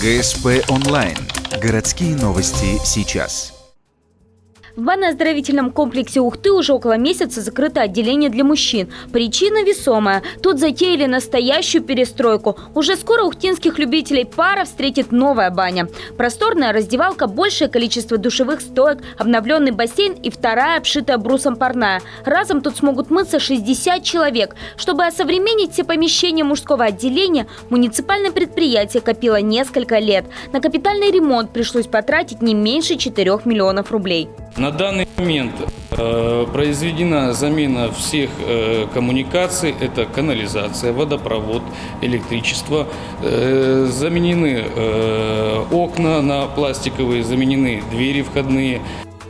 ГСП онлайн. Городские новости сейчас. В банно-оздоровительном комплексе Ухты уже около месяца закрыто отделение для мужчин. Причина весомая. Тут затеяли настоящую перестройку. Уже скоро ухтинских любителей пара встретит новая баня. Просторная раздевалка, большее количество душевых стоек, обновленный бассейн и вторая, обшитая брусом парная. Разом тут смогут мыться 60 человек. Чтобы осовременить все помещения мужского отделения, муниципальное предприятие копило несколько лет. На капитальный ремонт пришлось потратить не меньше 4 миллионов рублей. На данный момент произведена замена всех коммуникаций. Это канализация, водопровод, электричество. Заменены окна на пластиковые, заменены двери входные.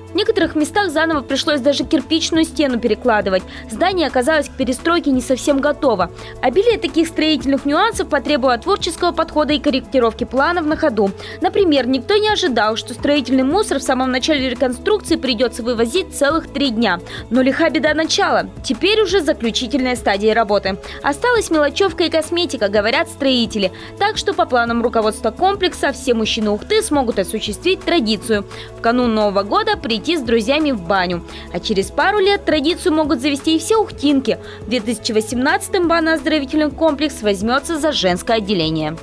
В некоторых местах заново пришлось даже кирпичную стену перекладывать. Здание оказалось к перестройке не совсем готово. Обилие таких строительных нюансов потребовало творческого подхода и корректировки планов на ходу. Например, никто не ожидал, что строительный мусор в самом начале реконструкции придется вывозить целых 3 дня. Но лиха беда начала. Теперь уже заключительная стадия работы. Осталась мелочевка и косметика, говорят строители. Так что по планам руководства комплекса все мужчины Ухты смогут осуществить традицию. В канун Нового года прийти с друзьями в баню. А через пару лет традицию могут завести и все ухтинки. В 2018-м банно-оздоровительный комплекс возьмется за женское отделение.